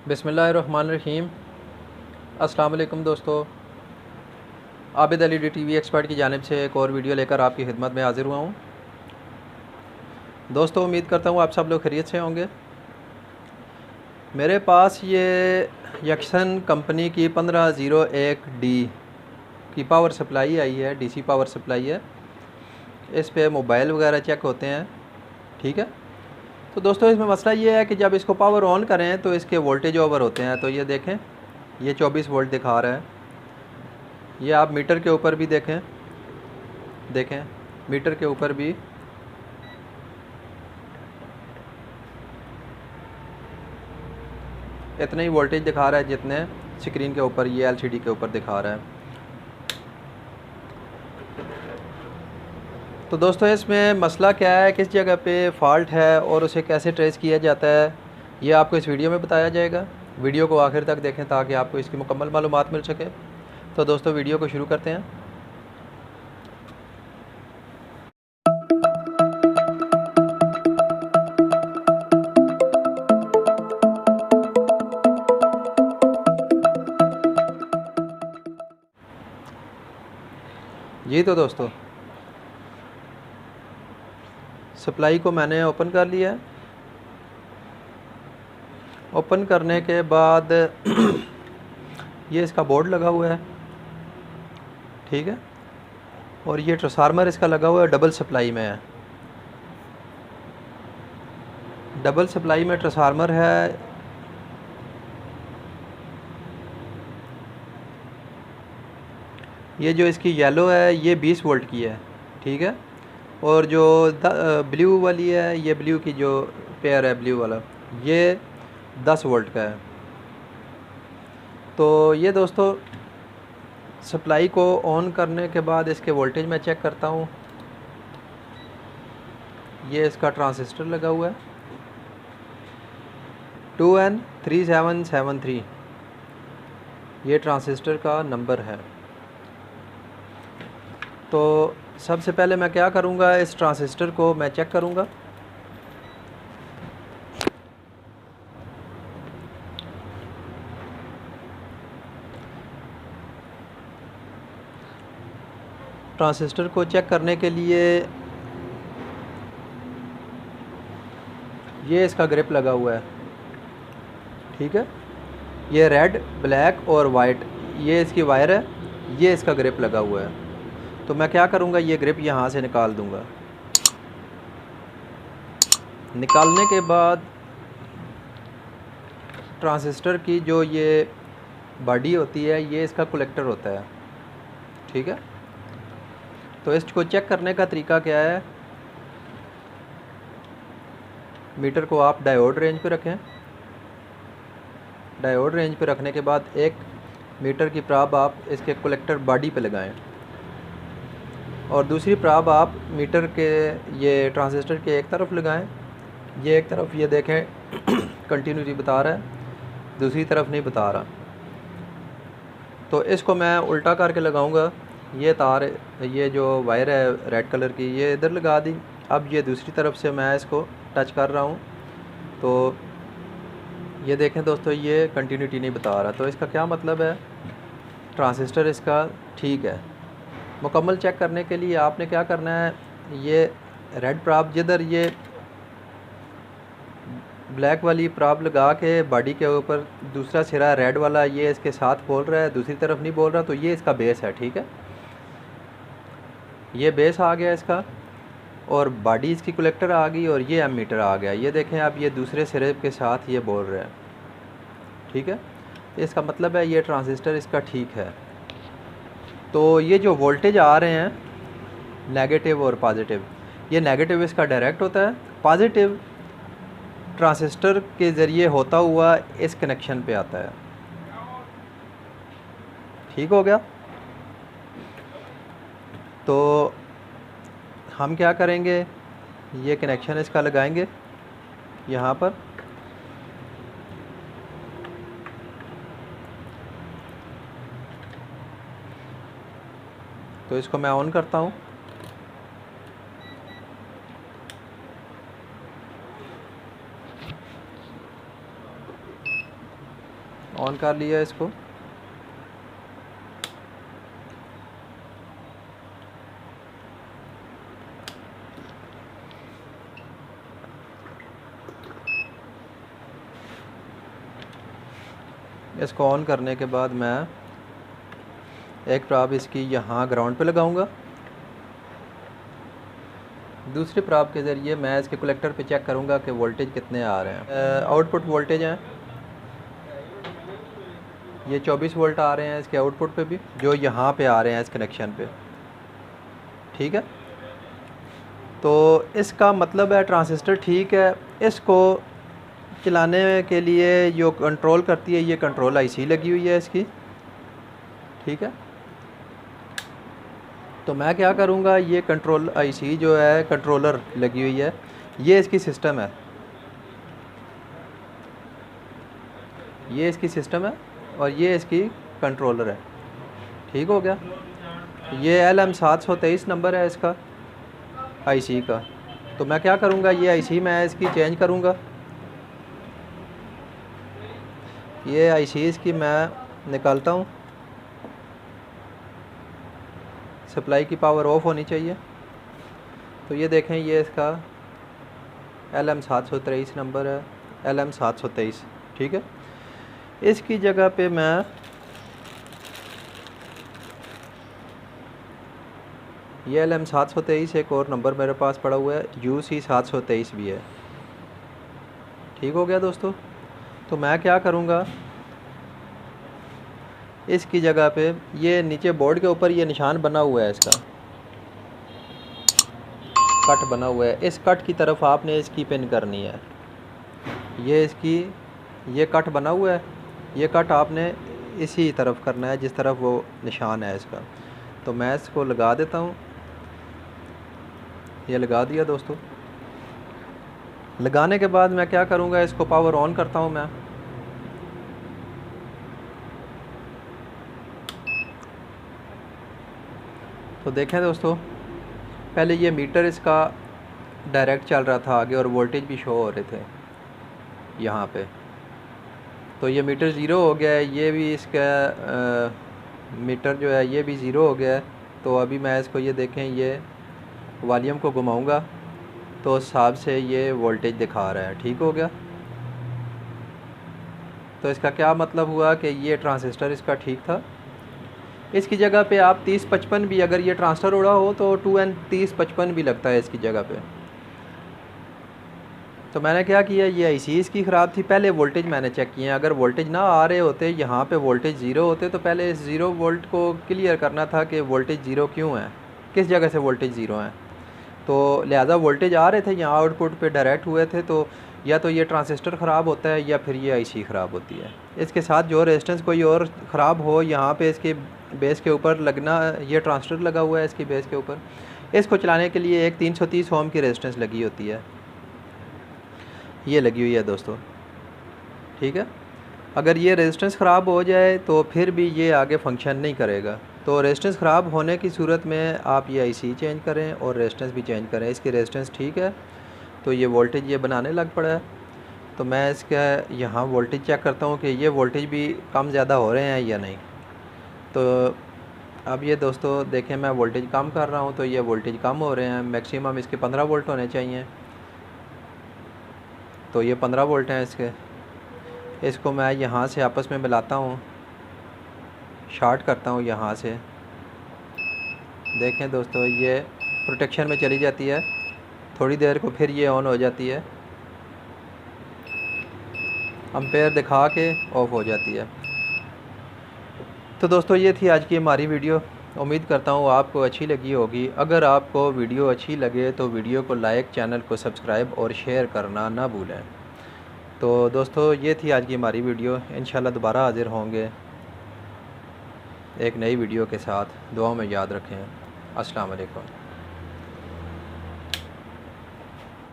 बिस्मिल्लाहिर्रहमानिर्रहीम। अस्सलाम वालेकुम दोस्तों, आबिद अली टीवी एक्सपर्ट की जानिब से एक और वीडियो लेकर आपकी खिदमत में हाज़िर हुआ हूँ। दोस्तों, उम्मीद करता हूँ आप सब लोग खैरियत से होंगे। मेरे पास ये यक्सन कंपनी की 1501D की पावर सप्लाई आई है, डीसी पावर सप्लाई है। इस पे मोबाइल वगैरह चेक होते हैं, ठीक है। तो दोस्तों, इसमें मसला ये है कि जब इसको पावर ऑन करें तो इसके वोल्टेज ओवर होते हैं। तो ये देखें, ये 24 वोल्ट दिखा रहा है। ये आप मीटर के ऊपर भी देखें मीटर के ऊपर भी इतना ही वोल्टेज दिखा रहा है जितने स्क्रीन के ऊपर, ये एलसीडी के ऊपर दिखा रहा है। तो दोस्तों, इसमें मसला क्या है, किस जगह पे फ़ॉल्ट है और उसे कैसे ट्रेस किया जाता है, ये आपको इस वीडियो में बताया जाएगा। वीडियो को आखिर तक देखें ताकि आपको इसकी मुकम्मल मालूमात मिल सके। तो दोस्तों, वीडियो को शुरू करते हैं। जी तो दोस्तों, सप्लाई को मैंने ओपन कर लिया है। ओपन करने के बाद ये इसका बोर्ड लगा हुआ है, ठीक है। और ये ट्रांसफार्मर इसका लगा हुआ है, डबल सप्लाई में है। डबल सप्लाई में ट्रांसफार्मर है। ये जो इसकी येलो है ये 20 वोल्ट की है, ठीक है। और जो ब्लू वाली है, ये ब्लू की जो पेयर है, ब्लू वाला, ये 10 वोल्ट का है। तो ये दोस्तों, सप्लाई को ऑन करने के बाद इसके वोल्टेज मैं चेक करता हूँ। ये इसका ट्रांजिस्टर लगा हुआ है 2N3773, ये ट्रांजिस्टर का नंबर है। तो सबसे पहले मैं क्या करूँगा, इस ट्रांजिस्टर को मैं चेक करूँगा। ट्रांजिस्टर को चेक करने के लिए ये इसका ग्रिप लगा हुआ है, ठीक है। ये रेड, ब्लैक और वाइट, ये इसकी वायर है, ये इसका ग्रिप लगा हुआ है। तो मैं क्या करूँगा, ये ग्रिप यहाँ से निकाल दूँगा। निकालने के बाद ट्रांजिस्टर की जो ये बॉडी होती है, ये इसका कलेक्टर होता है, ठीक है। तो इसको चेक करने का तरीका क्या है, मीटर को आप डायोड रेंज पे रखें। डायोड रेंज पे रखने के बाद एक मीटर की प्राब आप इसके कलेक्टर बॉडी पे लगाएं और दूसरी प्राब आप मीटर के, ये ट्रांजिस्टर के एक तरफ लगाएं। ये एक तरफ, ये देखें कंटिन्यूटी बता रहा है, दूसरी तरफ नहीं बता रहा। तो इसको मैं उल्टा करके लगाऊंगा। ये तार, ये जो वायर है रेड कलर की, ये इधर लगा दी। अब ये दूसरी तरफ से मैं इसको टच कर रहा हूँ। तो ये देखें दोस्तों, ये कंटिन्यूटी नहीं बता रहा। तो इसका क्या मतलब है, ट्रांजिस्टर इसका ठीक है। मुकम्मल चेक करने के लिए आपने क्या करना है, ये रेड प्राब जिधर ये ब्लैक वाली प्राब लगा के बॉडी के ऊपर दूसरा सिरा रेड वाला ये इसके साथ बोल रहा है, दूसरी तरफ नहीं बोल रहा। तो ये इसका बेस है, ठीक है। ये बेस आ गया इसका, और बॉडी इसकी कलेक्टर आ गई, और ये एमीटर आ गया। ये देखें आप, ये दूसरे सिरे के साथ ये बोल रहे हैं, ठीक है। इसका मतलब है ये ट्रांजिस्टर इसका ठीक है। तो ये जो वोल्टेज आ रहे हैं नेगेटिव और पॉजिटिव, ये नेगेटिव इसका डायरेक्ट होता है, पॉजिटिव ट्रांजिस्टर के ज़रिए होता हुआ इस कनेक्शन पे आता है, ठीक हो गया। तो हम क्या करेंगे, ये कनेक्शन इसका लगाएंगे यहाँ पर। तो इसको मैं ऑन करता हूँ। ऑन कर लिया इसको। इसको ऑन करने के बाद मैं एक प्रॉब इसकी यहाँ ग्राउंड पे लगाऊंगा। दूसरे प्रॉब के ज़रिए मैं इसके कलेक्टर पे चेक करूंगा कि वोल्टेज कितने आ रहे हैं। आउटपुट वोल्टेज हैं ये 24 वोल्ट आ रहे हैं इसके आउटपुट पे भी, जो यहाँ पे आ रहे हैं इस कनेक्शन पे। ठीक है, तो इसका मतलब है ट्रांजिस्टर ठीक है। इसको चलाने के लिए जो कंट्रोल करती है ये कंट्रोल आईसी लगी हुई है इसकी। ठीक है, तो मैं क्या करूँगा, ये कंट्रोल आईसी जो है कंट्रोलर लगी हुई है, ये इसकी सिस्टम है, ये इसकी सिस्टम है और ये इसकी कंट्रोलर है। ठीक हो गया, ये LM723 नंबर है इसका आईसी का। तो मैं क्या करूँगा, ये आईसी मैं इसकी चेंज करूँगा। ये आईसी इसकी मैं निकालता हूँ, सप्लाई की पावर ऑफ होनी चाहिए। तो ये देखें, ये इसका LM723 नंबर है, LM723। ठीक है, इसकी जगह पे मैं ये LM723 एक और नंबर मेरे पास पड़ा हुआ है, UC723 भी है। ठीक हो गया दोस्तों, तो मैं क्या करूँगा, इसकी जगह पे ये नीचे बोर्ड के ऊपर ये निशान बना हुआ है, इसका कट बना हुआ है, इस कट की तरफ आपने इसकी पिन करनी है। ये इसकी ये कट बना हुआ है, ये कट आपने इसी तरफ करना है जिस तरफ वो निशान है इसका। तो मैं इसको लगा देता हूँ, ये लगा दिया दोस्तों। लगाने के बाद मैं क्या करूँगा, इसको पावर ऑन करता हूँ मैं। तो देखें दोस्तों, पहले ये मीटर इसका डायरेक्ट चल रहा था आगे और वोल्टेज भी शो हो रहे थे यहाँ पे। तो ये मीटर ज़ीरो हो गया है, ये भी इसका मीटर जो है ये भी ज़ीरो हो गया है। तो अभी मैं इसको ये देखें, ये वॉल्यूम को घुमाऊंगा तो उस हिसाब से ये वोल्टेज दिखा रहा है। ठीक हो गया, तो इसका क्या मतलब हुआ कि ये ट्रांजिस्टर इसका ठीक था। इसकी जगह पे आप 3055 भी, अगर ये ट्रांसफ़र उड़ा हो तो 2N 3055 भी लगता है इसकी जगह पे। तो मैंने क्या किया, ये आईसी इसकी ख़राब थी। पहले वोल्टेज मैंने चेक किए, अगर वोल्टेज ना आ रहे होते, यहाँ पे वोल्टेज ज़ीरो होते, तो पहले इस ज़ीरो वोल्ट को क्लियर करना था कि वोल्टेज ज़ीरो क्यों है, किस जगह से वोल्टेज ज़ीरो है। तो लिहाजा वोल्टेज आ रहे थे यहाँ आउटपुट पे डायरेक्ट हुए थे, तो या तो ये ट्रांजिस्टर ख़राब होता है या फिर ये आईसी ख़राब होती है। इसके साथ जो रेजिस्टेंस कोई और ख़राब हो, यहाँ पे इसके बेस के ऊपर लगना, ये ट्रांजिस्टर लगा हुआ है इसकी बेस के ऊपर, इसको चलाने के लिए एक 330 ओम की रेजिस्टेंस लगी होती है, ये लगी हुई है दोस्तों। ठीक है, अगर ये रेजिस्टेंस ख़राब हो जाए तो फिर भी ये आगे फंक्शन नहीं करेगा। तो रेजिस्टेंस ख़राब होने की सूरत में आप ये आईसी चेंज करें और रेजिस्टेंस भी चेंज करें। इसकी रेजिस्टेंस ठीक है, तो ये वोल्टेज ये बनाने लग पड़ा है। तो मैं इसका यहाँ वोल्टेज चेक करता हूँ कि ये वोल्टेज भी कम ज़्यादा हो रहे हैं या नहीं। तो अब ये दोस्तों देखें, मैं वोल्टेज कम कर रहा हूँ तो ये वोल्टेज कम हो रहे हैं। मैक्सिमम इसके 15 वोल्ट होने चाहिए, तो ये 15 वोल्ट हैं इसके। इसको मैं यहाँ से आपस में मिलाता हूँ, शॉर्ट करता हूँ यहाँ से। देखें दोस्तों, ये प्रोटेक्शन में चली जाती है, थोड़ी देर को फिर ये ऑन हो जाती है, एम्पेयर दिखा के ऑफ हो जाती है। तो दोस्तों ये थी आज की हमारी वीडियो, उम्मीद करता हूँ आपको अच्छी लगी होगी। अगर आपको वीडियो अच्छी लगे तो वीडियो को लाइक, चैनल को सब्सक्राइब और शेयर करना ना भूलें। तो दोस्तों ये थी आज की हमारी वीडियो, इंशाल्लाह दोबारा हाज़िर होंगे एक नई वीडियो के साथ। दुआ में याद रखें। अस्सलाम वालेकुम।